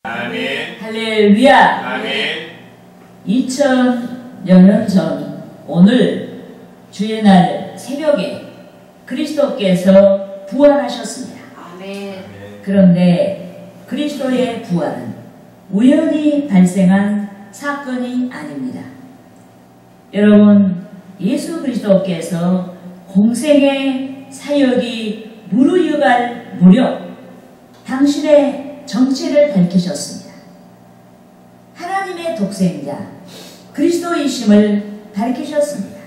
아멘. 할렐루야. 아멘. 2000여 년 전 오늘 주의 날 새벽에 그리스도께서 부활하셨습니다. 아멘. 그런데 그리스도의 부활은 우연히 발생한 사건이 아닙니다. 여러분, 예수 그리스도께서 공생의 사역이 무르익을 무렵 당신의 정체를 밝히셨습니다. 하나님의 독생자 그리스도이심을 밝히셨습니다.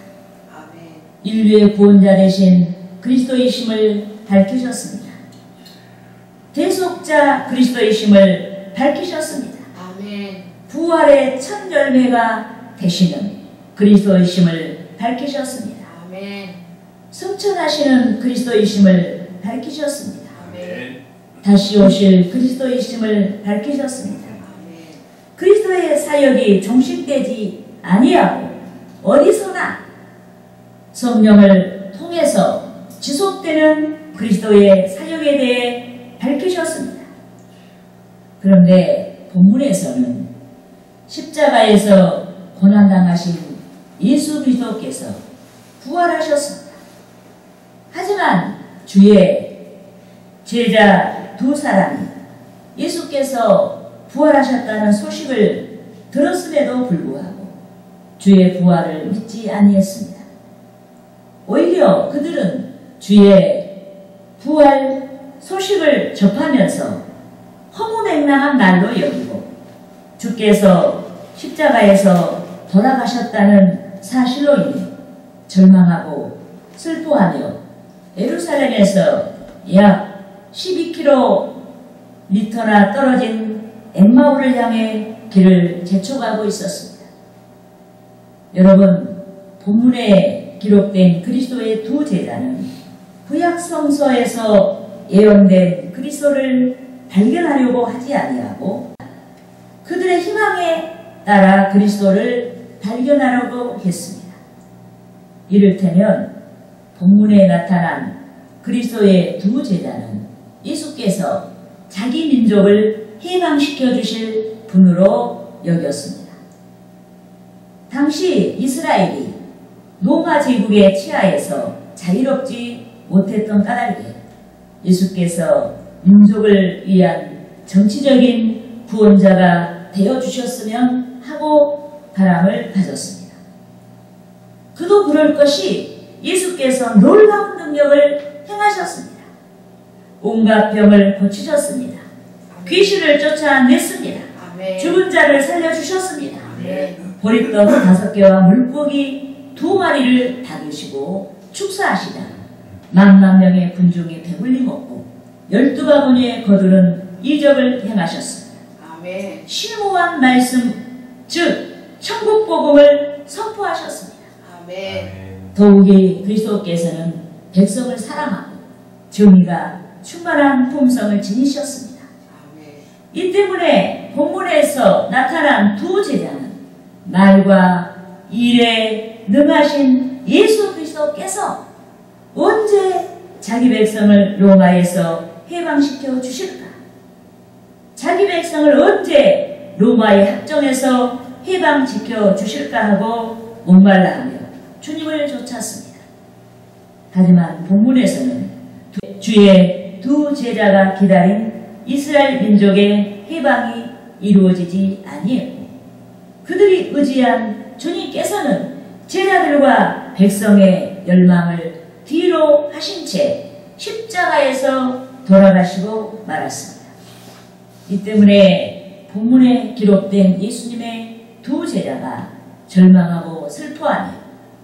아멘. 인류의 구원자 되신 그리스도이심을 밝히셨습니다. 대속자 그리스도이심을 밝히셨습니다. 아멘. 부활의 첫 열매가 되시는 그리스도이심을 밝히셨습니다. 아멘. 승천하시는 그리스도이심을 밝히셨습니다. 아멘. 다시 오실 그리스도이심을 밝히셨습니다. 아멘. 그리스도의 사역이 종식되지 아니하고 어디서나 성령을 통해서 지속되는 그리스도의 사역에 대해 밝히셨습니다. 그런데 본문에서는 십자가에서 고난당하신 예수 그리스도께서 부활하셨습니다. 하지만 주의 제자 두 사람이 예수께서 부활하셨다는 소식을 들었음에도 불구하고 주의 부활을 믿지 아니했습니다. 오히려 그들은 주의 부활 소식을 접하면서 허무맹랑한 날로 여기고 주께서 십자가에서 돌아가셨다는 사실로 인해 절망하고 슬퍼하며 예루살렘에서 약 12km나 떨어진 엠마오를 향해 길을 재촉하고 있었습니다. 여러분, 본문에 기록된 그리스도의 두 제자는 구약 성서에서 예언된 그리스도를 발견하려고 하지 아니하고 그들의 희망에 따라 그리스도를 발견하려고 했습니다. 이를테면 본문에 나타난 그리스도의 두 제자는 예수께서 자기 민족을 해방시켜 주실 분으로 여겼습니다. 당시 이스라엘이 로마 제국의 치하에서 자유롭지 못했던 까닭에 예수께서 민족을 위한 정치적인 구원자가 되어주셨으면 하고 바람을 가졌습니다. 그도 그럴 것이 예수께서 놀라운 능력을 행하셨습니다. 온갖 병을 고치셨습니다. 귀신을 쫓아냈습니다. 아멘. 죽은 자를 살려주셨습니다. 아멘. 보리떡 5개와 물고기 2마리를 받으시고 축사하시다 10,000명의 군중이 배불리 먹고 12바구니에 거두는 이적을 행하셨습니다. 아멘. 심오한 말씀, 즉 천국 복음을 선포하셨습니다. 아멘. 더욱이 그리스도께서는 백성을 사랑하고 정의가 충만한 품성을 지니셨습니다. 아멘. 이 때문에 본문에서 나타난 두 제자는 말과 일에 능하신 예수 그리스도께서 언제 자기 백성을 로마에서 해방시켜 주실까? 자기 백성을 언제 로마의 합정에서 해방시켜 주실까 하고 목말라하며 주님을 쫓았습니다. 하지만 본문에서는 주의 두 제자가 기다린 이스라엘 민족의 해방이 이루어지지 아니했고 그들이 의지한 주님께서는 제자들과 백성의 열망을 뒤로 하신 채 십자가에서 돌아가시고 말았습니다. 이 때문에 본문에 기록된 예수님의 두 제자가 절망하고 슬퍼하며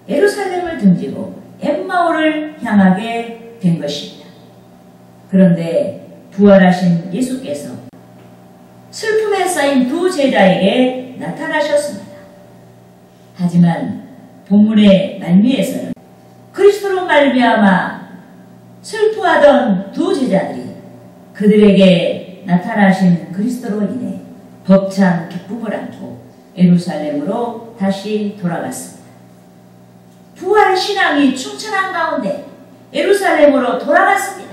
예루살렘을 등지고 엠마오를 향하게 된 것입니다. 그런데 부활하신 예수께서 슬픔에 쌓인 두 제자에게 나타나셨습니다. 하지만 본문의 말미에서는 그리스도로 말미암아 슬퍼하던 두 제자들이 그들에게 나타나신 그리스도로 인해 벅찬 기쁨을 안고 예루살렘으로 다시 돌아갔습니다. 부활 신앙이 충천한 가운데 예루살렘으로 돌아갔습니다.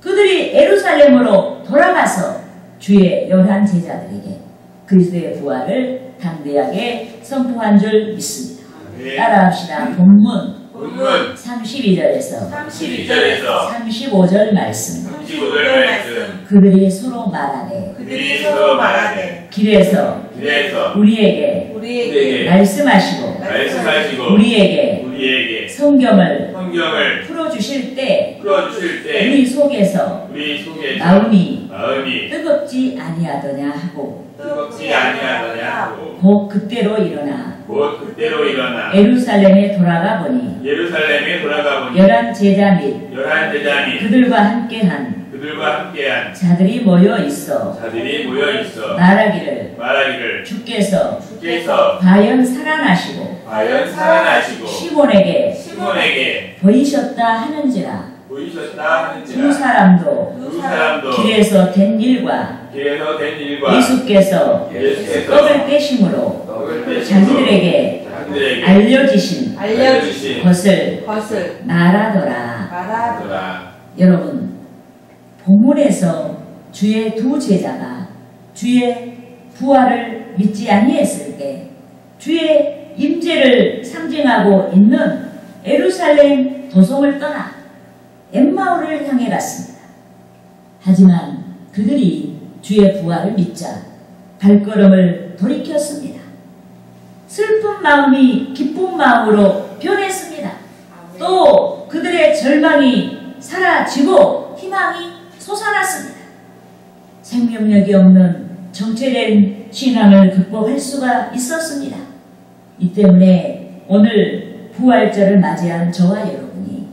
그들이 예루살렘으로 돌아가서 주의 11 제자들에게 그리스도의 부활을 담대하게 선포한 줄 믿습니다. 따라합시다. 본문 32절에서 35절 말씀. 그들이 서로 말하되 길에서 우리에게 말씀하시고 우리에게 성경을 풀어주실 때 우리 속에서 마음이 뜨겁지 아니하더냐 하고 곧 그때로 일어나 예루살렘에 돌아가 보니 11 제자 및 그들과 함께한 자들이 모여 있어 말하기를 주께서 과연 살아나시고 시몬에게 보이셨다 하는지라. 두 사람도 길에서 된 일과 예수께서 떡을 빼심으로 자기들에게 알려지신 것을 말하더라. 여러분, 본문에서 주의 두 제자가 주의 부활을 믿지 아니했을 때 주의 임재를 상징하고 있는 예루살렘 도성을 떠나 엠마오를 향해 갔습니다. 하지만 그들이 주의 부활을 믿자 발걸음을 돌이켰습니다. 슬픈 마음이 기쁜 마음으로 변했습니다. 또 그들의 절망이 사라지고 희망이 솟아났습니다. 생명력이 없는 정체된 신앙을 극복할 수가 있었습니다. 이 때문에 오늘 부활절을 맞이한 저와 여러분이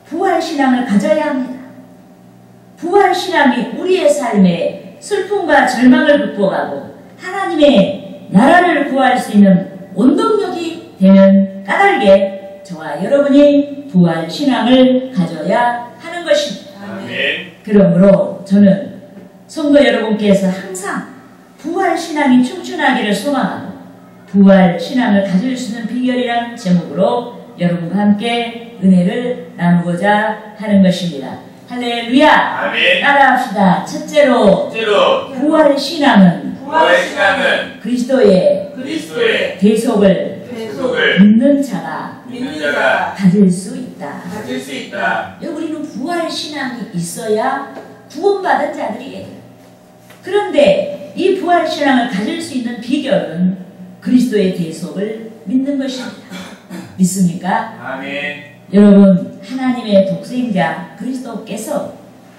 부활신앙을 가져야 합니다. 부활신앙이 우리의 삶에 슬픔과 절망을 극복하고 하나님의 나라를 구할 수 있는 원동력이 되면 까닭에 저와 여러분이 부활신앙을 가져야 하는 것입니다. 그러므로 저는 성도 여러분께서 항상 부활신앙이 충천하기를 소망하고 부활신앙을 가질 수 있는 비결이라는 제목으로 여러분과 함께 은혜를 나누고자 하는 것입니다. 할렐루야. 아멘. 따라합시다. 첫째로 부활신앙은 그리스도의 대속을 믿는 자가 가질 수 있다. 우리는 부활신앙이 있어야 구원받은 자들이에요. 그런데 이 부활신앙을 가질 수 있는 비결은 그리스도의 대속을 믿는 것입니다. 믿습니까? 아멘. 여러분, 하나님의 독생자 그리스도께서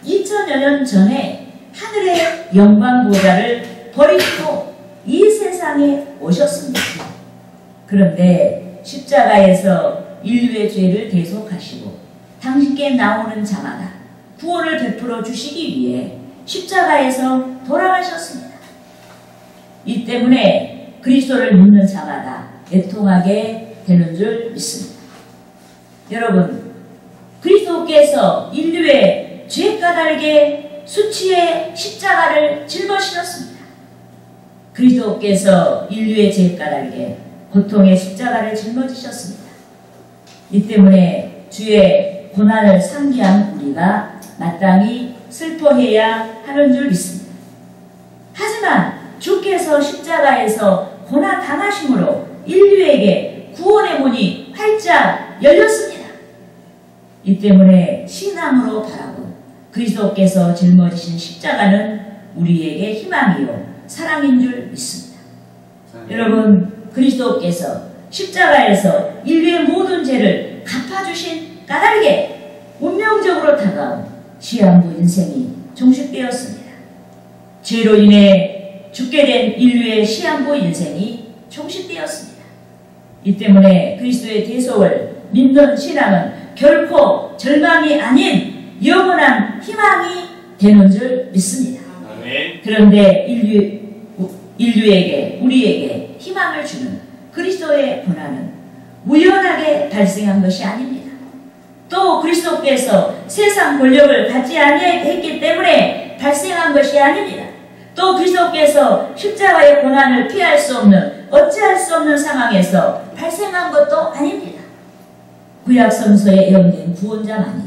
2000여 년 전에 하늘의 영광 보좌를 버리시고 이 세상에 오셨습니다. 그런데 십자가에서 인류의 죄를 대속하시고 당신께 나오는 자마다 구원을 베풀어 주시기 위해 십자가에서 돌아가셨습니다. 이 때문에 그리스도를 믿는 자마다 애통하게 되는 줄 믿습니다. 여러분, 그리스도께서 인류의 죄 까닭에 수치의 십자가를 짊어지셨습니다. 그리스도께서 인류의 죄 까닭에 고통의 십자가를 짊어지셨습니다. 이 때문에 주의 고난을 상기한 우리가 마땅히 슬퍼해야 하는 줄 믿습니다. 하지만 주께서 십자가에서 고난 당하심으로 인류에게 구원의 문이 활짝 열렸습니다. 이 때문에 신앙으로 바라고 그리스도께서 짊어지신 십자가는 우리에게 희망이요 사랑인 줄 믿습니다. 여러분, 그리스도께서 십자가에서 인류의 모든 죄를 갚아주신 까닭에 운명적으로 다가온 시한부 인생이 종식되었습니다. 죄로 인해 죽게 된 인류의 시한부 인생이 종식되었습니다. 이 때문에 그리스도의 대속을 믿는 신앙은 결코 절망이 아닌 영원한 희망이 되는 줄 믿습니다. 아멘. 그런데 인류에게 우리에게 희망을 주는 그리스도의 고난은 우연하게 발생한 것이 아닙니다. 또 그리스도께서 세상 권력을 갖지 아니했기 때문에 발생한 것이 아닙니다. 또 그리스도께서 십자가의 고난을 피할 수 없는 어찌할 수 없는 상황에서 발생한 것도 아닙니다. 구약 성서에 예언된 구원자만이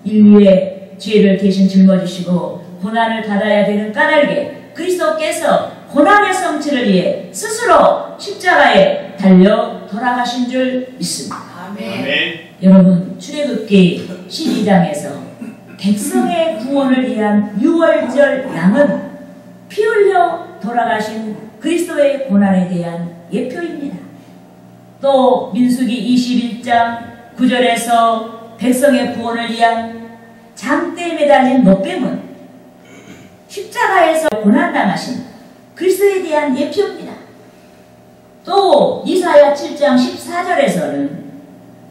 인류의 죄를 대신 짊어지시고 고난을 받아야 되는 까닭에 그리스도께서 고난의 성취를 위해 스스로 십자가에 달려 돌아가신 줄 믿습니다. 아멘. 여러분, 출애굽기 12장에서 백성의 구원을 위한 유월절 양은 피 흘려 돌아가신 그리스도의 고난에 대한 예표입니다. 또 민수기 21장 9절에서 백성의 구원을 위한 장대에 매달린 노뱀은 십자가에서 고난당하신 그리스도에 대한 예표입니다. 또 이사야 7장 14절에서는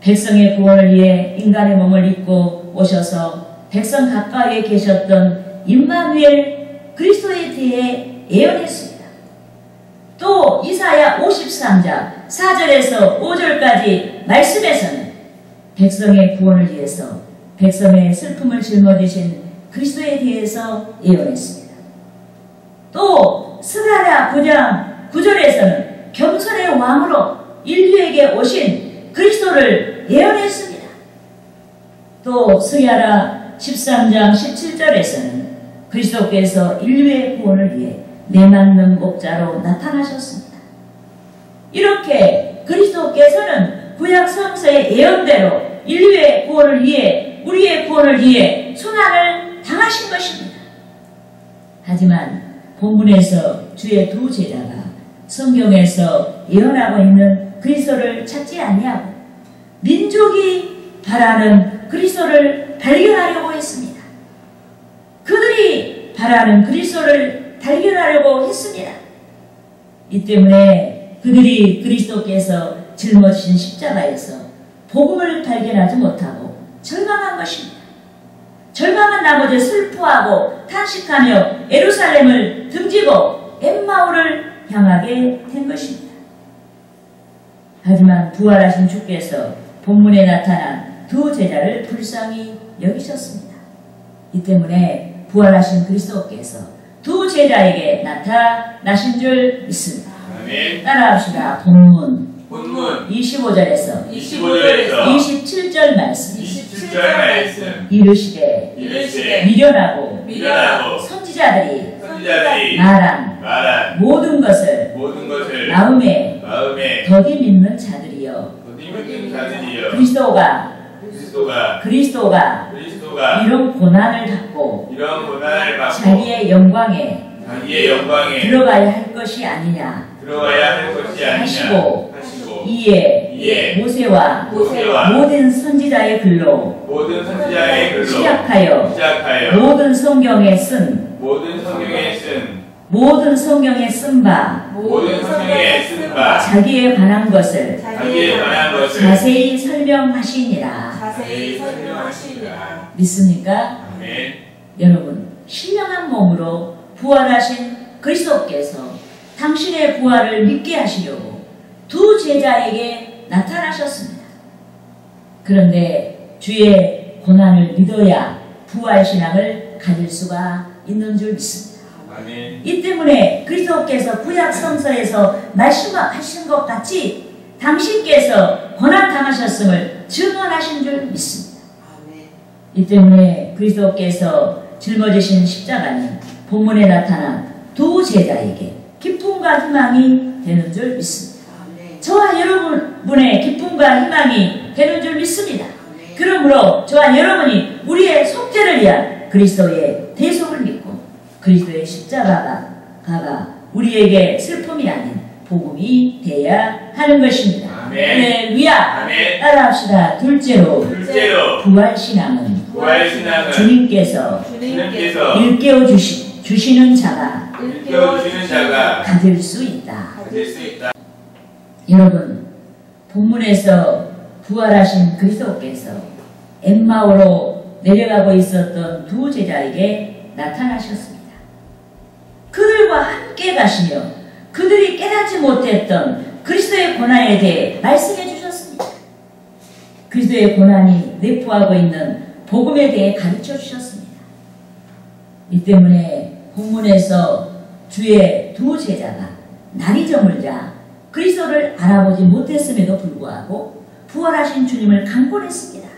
백성의 구원을 위해 인간의 몸을 입고 오셔서 백성 가까이에 계셨던 임마누엘 그리스도에 대해 예언했습니다. 또 이사야 53장 4절에서 5절까지 말씀에서는 백성의 구원을 위해서 백성의 슬픔을 짊어지신 그리스도에 대해서 예언했습니다. 또 스가랴 9장 9절에서는 겸손의 왕으로 인류에게 오신 그리스도를 예언했습니다. 또 스가랴 13장 17절에서는 그리스도께서 인류의 구원을 위해 내맞는 목자로 나타나셨습니다. 이렇게 그리스도께서는 구약 성서의 예언대로 인류의 구원을 위해, 우리의 구원을 위해 순환을 당하신 것입니다. 하지만 본문에서 주의 두 제자가 성경에서 예언하고 있는 그리스도를 찾지 아니하고 민족이 바라는 그리스도를 발견하려고 했습니다. 그들이 바라는 그리스도를 발견하려고 했습니다. 이 때문에 그들이 그리스도께서 짊어지신 십자가에서 복음을 발견하지 못하고 절망한 것입니다. 절망한 나머지 슬퍼하고 탄식하며 예루살렘을 등지고 엠마오를 향하게 된 것입니다. 하지만 부활하신 주께서 본문에 나타난 두 제자를 불쌍히 여기셨습니다. 이 때문에 부활하신 그리스도께서 두 제자에게 나타나신 줄 믿습니다. 아멘. 따라합시다. 본문 25절에서 27절 말씀. 27절 말씀. 이르시되 미련하고 선지자들이 말한 모든 것을 마음에 더디 믿는 자들이여. 그리스도가 이런 고난을 받고 자기의 영광에 들어가야 할 것이 아니냐 하시고 이에 모세와 모든 선지자의 글로 시작하여 모든 성경에 쓴 바 자기에 관한 것을 자세히 설명하시니라. 믿습니까? 아멘. 여러분, 신령한 몸으로 부활하신 그리스도께서 당신의 부활을 믿게 하시려고 두 제자에게 나타나셨습니다. 그런데 주의 고난을 믿어야 부활신앙을 가질 수가 있는 줄 믿습니다. 아멘. 이 때문에 그리스도께서 구약 성서에서 말씀하신 것 같이 당신께서 고난당하셨음을 증언하신 줄 믿습니다. 이 때문에 그리스도께서 짊어지신 십자가는 본문에 나타난 두 제자에게 기쁨과 희망이 되는 줄 믿습니다. 저와 여러분의 기쁨과 희망이 되는 줄 믿습니다. 그러므로 저와 여러분이 우리의 속죄를 위한 그리스도의 대속을 믿고 그리스도의 십자가가 우리에게 슬픔이 아닌 복음이 되어야 하는 것입니다. 할렐루야. 따라합시다. 둘째로 부활신앙은 주님께서 일깨워 주시는 자가 가질 수 있다. 여러분, 본문에서 부활하신 그리스도께서 엠마오로 내려가고 있었던 두 제자에게 나타나셨습니다. 그들과 함께 가시며 그들이 깨닫지 못했던 그리스도의 고난에 대해 말씀해 주셨습니다. 그리스도의 고난이 내포하고 있는 복음에 대해 가르쳐 주셨습니다. 이 때문에 본문에서 주의 두 제자가 날이 저물자 그리스도를 알아보지 못했음에도 불구하고 부활하신 주님을 강권했습니다.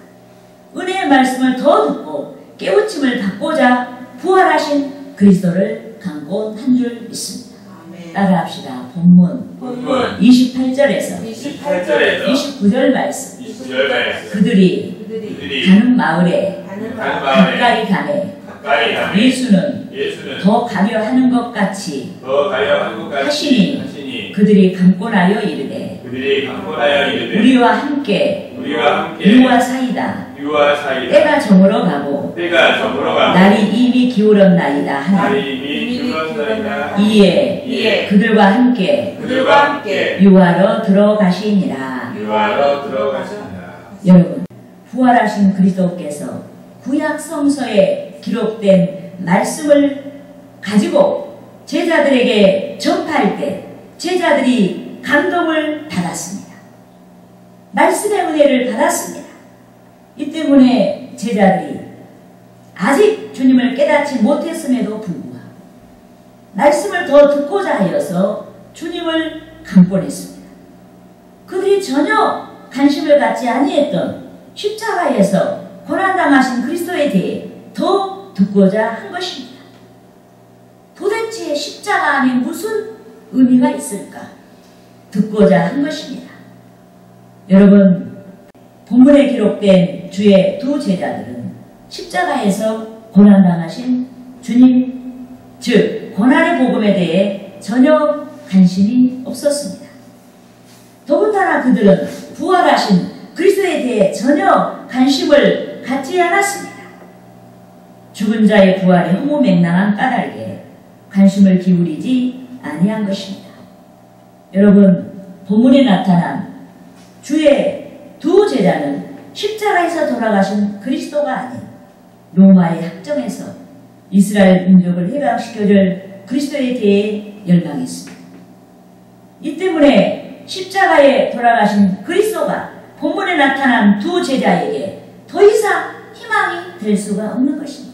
은혜의 말씀을 더 듣고 깨우침을 받고자 부활하신 그리스도를 강권했습니다. 강권 한 줄 믿습니다. 아멘. 따라합시다. 본문 본문 28절에서 28절에서 29절 말씀. 20절 말씀. 그들이 그들이 가는 마을에 가는 가는 마을 가까이 가매 가까이 가매 예수는 예수는 더 가려 하는 것 같이 더 가려 하는 것 같이 하시니 그들이 강권하여 이르되 그들이 강권하여 이르되 우리와 함께 유와 사이다. 유와 사이다. 때가 저물어 가고 때가 저물어 가고 날이 이미 기울었나이다 하니 날이 이미 기울었나이다. 이에 그들과 함께 그들과 함께 유하러 들어가시니라. 유하러 들어가시니라. 여러분, 부활하신 그리스도께서 구약 성서에 기록된 말씀을 가지고 제자들에게 전파할 때 제자들이 감동을 받았습니다. 말씀의 은혜를 받았습니다. 이 때문에 제자들이 아직 주님을 깨닫지 못했음에도 불구하고 말씀을 더 듣고자 하여서 주님을 강권했습니다. 그들이 전혀 관심을 갖지 아니했던 십자가에서 고난당하신 그리스도에 대해 더 듣고자 한 것입니다. 도대체 십자가 안에 무슨 의미가 있을까? 듣고자 한 것입니다. 여러분, 본문에 기록된 주의 두 제자들은 십자가에서 고난당하신 주님, 즉 고난의 복음에 대해 전혀 관심이 없었습니다. 더군다나 그들은 부활하신 그리스도에 대해 전혀 관심을 갖지 않았습니다. 죽은 자의 부활의 허무맹랑한 까닭에 관심을 기울이지 아니한 것입니다. 여러분, 본문에 나타난 주의 두 제자는 십자가에서 돌아가신 그리스도가 아닌 로마의 학정에서 이스라엘 민족을 해방시켜줄 그리스도에 대해 열망했습니다. 이 때문에 십자가에 돌아가신 그리스도가 본문에 나타난 두 제자에게 더 이상 희망이 될 수가 없는 것입니다.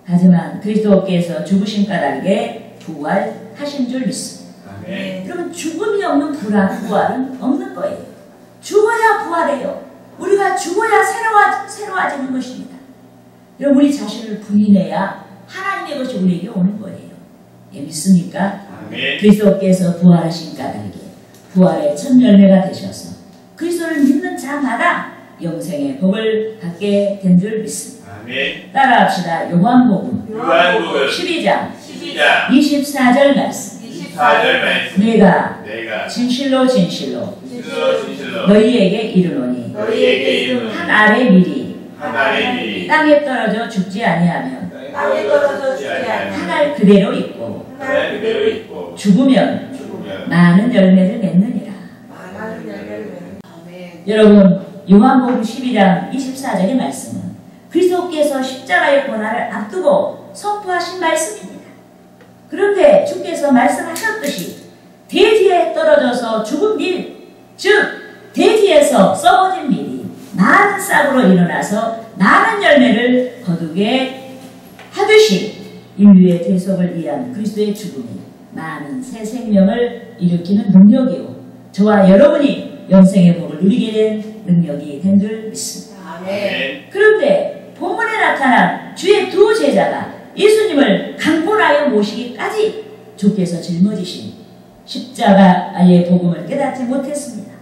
하지만 그리스도께서 죽으신 까닭에 부활하신 줄 믿습니다. 아멘. 그러면 죽음이 없는 부활은 없는 거예요. 죽어야 부활해요. 우리가 죽어야 새로워지는 것입니다. 여러분, 우리 자신을 부인해야 하나님의 것이 우리에게 오는 거예요. 예, 믿습니까? 아멘. 그리스도께서 부활하신 까닭에 부활의 첫 열매가 되셔서 그리스도를 믿는 자마다 영생의 복을 받게 된 줄 믿습니다. 아멘. 따라합시다. 요한복음 요한복음 12장 12장 24절 말씀. 24절 말씀. 내가 진실로 진실로 진실로 너희에게 이르노니 너희에게 이르노니 한 알의 밀이 한 알의 밀이 땅에 떨어져 죽지 아니하면 땅에 떨어져 죽지 아니하면 한 알 그대로 있고 하나 그대로 있고 죽으면 죽으면 많은 열매를 맺느니라. 많은 열매를 맺는. 아멘. 여러분, 요한복음 12장 24절의 말씀은 그리스도께서 십자가의 고난을 앞두고 선포하신 말씀입니다. 그런데 주께서 말씀하셨듯이 대지에 떨어져서 죽은 밀, 즉 대지에서 썩어진 밀이 많은 싹으로 일어나서 많은 열매를 거두게 하듯이 인류의 대속을 위한 그리스도의 죽음이 많은 새 생명을 일으키는 능력이요, 저와 여러분이 영생의 복을 누리게 된 능력이 된 줄 믿습니다. 아멘. 그런데 본문에 나타난 주의 두 제자가 예수님을 강권하여 모시기까지 주께서 짊어지신 십자가의 복음을 깨닫지 못했습니다.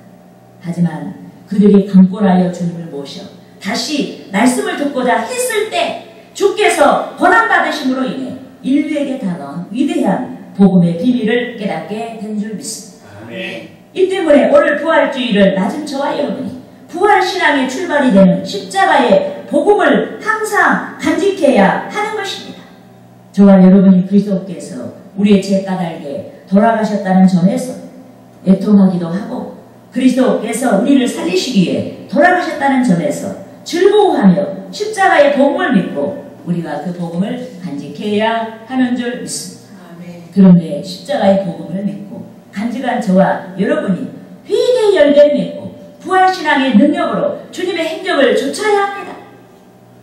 하지만 그들이 강권하여 주님을 모셔 다시 말씀을 듣고자 했을 때 주께서 고난받으심으로 인해 인류에게 다가온 위대한 복음의 비밀을 깨닫게 된 줄 믿습니다. 아멘. 이 때문에 오늘 부활주의를 맞은 저와 여러분이 부활신앙의 출발이 되는 십자가의 복음을 항상 간직해야 하는 것입니다. 저와 여러분이 그리스도께서 우리의 죄 까닭에 돌아가셨다는 점에서 애통하기도 하고 그리스도께서 우리를 살리시기 위해 돌아가셨다는 점에서 즐거워하며 십자가의 복음을 믿고 우리가 그 복음을 간직해야 하는 줄 믿습니다. 아멘. 그런데 십자가의 복음을 믿고 간직한 저와 여러분이 회개의 열매를 맺고 부활신앙의 능력으로 주님의 행적을 좇아야 합니다.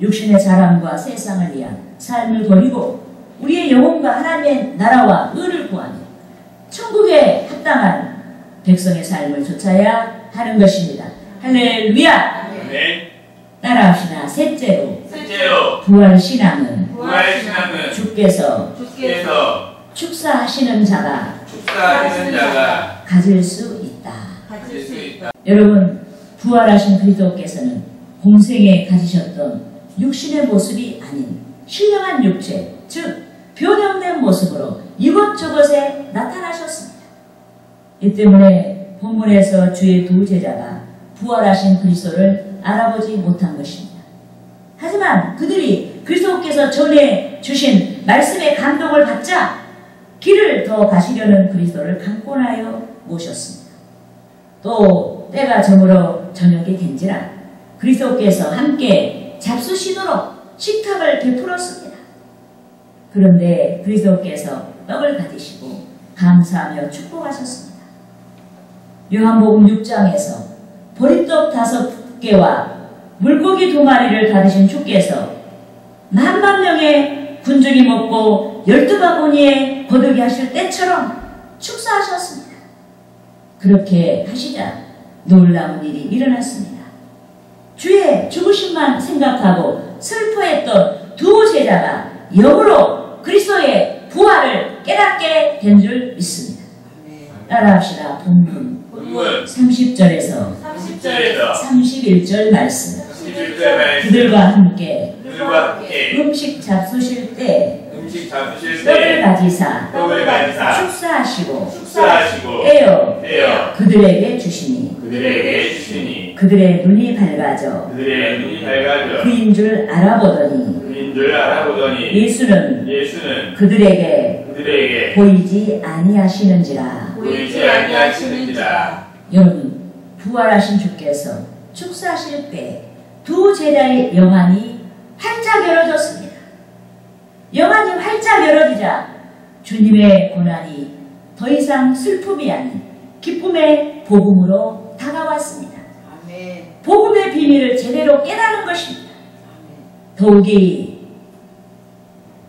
육신의 자랑과 세상을 위한 삶을 버리고 우리의 영혼과 하나님의 나라와 의를 구하며 천국에 합당한 백성의 삶을 좇아야 하는 것입니다. 할렐루야! 아멘. 따라합시다. 셋째로 셋째로 부활신앙은 부활신앙은 주께서 주께서 축사하시는 자가 축사하시는 자가 가질 수 있다. 가질 수 있다. 여러분, 부활하신 그리스도께서는 공생에 가지셨던 육신의 모습이 아닌 신령한 육체, 즉 변형된 모습으로 이것저것에 나타나셨습니다. 이 때문에 본문에서 주의 두 제자가 부활하신 그리스도를 알아보지 못한 것입니다. 하지만 그들이 그리스도께서 전해 주신 말씀의 감동을 받자 길을 더 가시려는 그리스도를 강권하여 모셨습니다. 또 때가 저물어 저녁이 된지라 그리스도께서 함께 잡수시도록 식탁을 베풀었습니다. 그런데 그리스도께서 떡을 가지시고 감사하며 축복하셨습니다. 요한복음 6장에서 보리떡 5개와 물고기 2마리를 가지신 주께서 10,000명의 군중이 먹고 12바구니에 거두게 하실 때처럼 축사하셨습니다. 그렇게 하시자 놀라운 일이 일어났습니다. 주의 죽으심만 생각하고 슬퍼했던 두 제자가 영으로 그리스도의 부활을 깨닫게 된 줄 믿습니다. 따라합시다. 본문 30절에서 31절 말씀. 그들과 함께 음식 잡수실 때 떡을 가지사 축사하시고 떼어 그들에게 주시니 그들의 눈이 밝아져 그인 줄 알아보더니 예수는 그들에게 보이지 아니하시는지라. 여러분, 부활하신 주께서 축사하실 때 두 제자의 영안이 활짝 열어졌습니다. 영안이 활짝 열어지자 주님의 고난이 더 이상 슬픔이 아닌 기쁨의 복음으로 다가왔습니다. 복음의 비밀을 제대로 깨달은 것입니다. 더욱이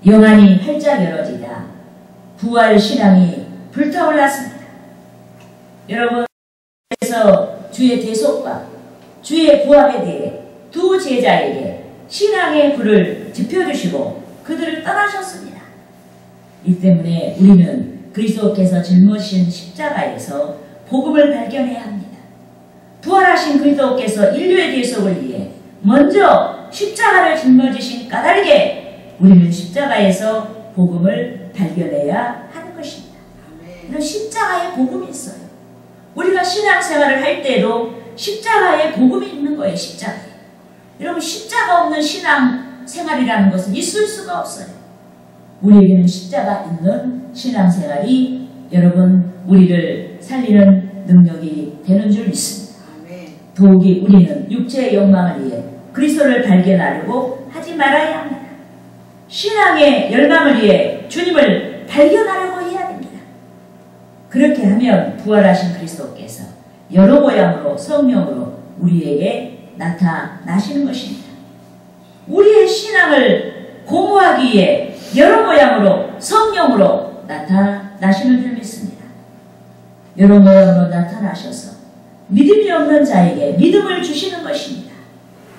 영안이 활짝 열어지자 부활 신앙이 불타올랐습니다. 여러분, 그래서 주의 대속과 주의 부활에 대해 두 제자에게 신앙의 불을 지펴주시고 그들을 떠나셨습니다. 이 때문에 우리는 그리스도께서 짊어지신 십자가에서 복음을 발견해야 합니다. 부활하신 그리스도께서 인류의 대속을 위해 먼저 십자가를 짊어지신 까닭에 우리는 십자가에서 복음을 발견해야 하는 것입니다. 이런 십자가에 복음이 있어요. 우리가 신앙생활을 할 때도 십자가에 복음이 있는 거예요. 십자가에. 여러분, 십자가 없는 신앙생활이라는 것은 있을 수가 없어요. 우리에게는 십자가 있는 신앙생활이 여러분 우리를 살리는 능력이 되는 줄 믿습니다. 더욱이 우리는 육체의 욕망을 위해 그리스도를 발견하려고 하지 말아야 합니다. 신앙의 열망을 위해 주님을 발견하려고 해야 됩니다. 그렇게 하면 부활하신 그리스도께서 여러 모양으로 성령으로 우리에게 나타나시는 것입니다. 우리의 신앙을 공부하기 위해 여러 모양으로 성령으로 나타나시는 줄 믿습니다. 여러 모양으로 나타나셔서 믿음이 없는 자에게 믿음을 주시는 것입니다.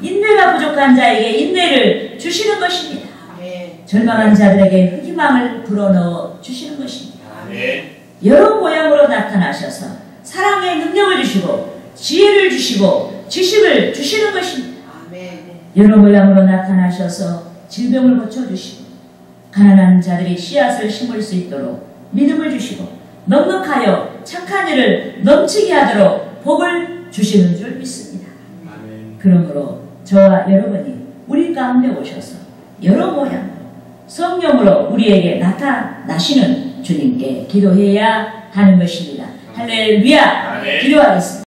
인내가 부족한 자에게 인내를 주시는 것입니다. 절망한 자들에게 희망을 불어넣어 주시는 것입니다. 여러 모양으로 나타나셔서 사랑의 능력을 주시고 지혜를 주시고 지식을 주시는 것입니다. 여러 모양으로 나타나셔서 질병을 고쳐주시고 가난한 자들이 씨앗을 심을 수 있도록 믿음을 주시고 넉넉하여 착한 일을 넘치게 하도록 복을 주시는 줄 믿습니다. 그러므로 저와 여러분이 우리 가운데 오셔서 여러 모양으로 성령으로 우리에게 나타나시는 주님께 기도해야 하는 것입니다. 할렐루야! 기도하겠습니다.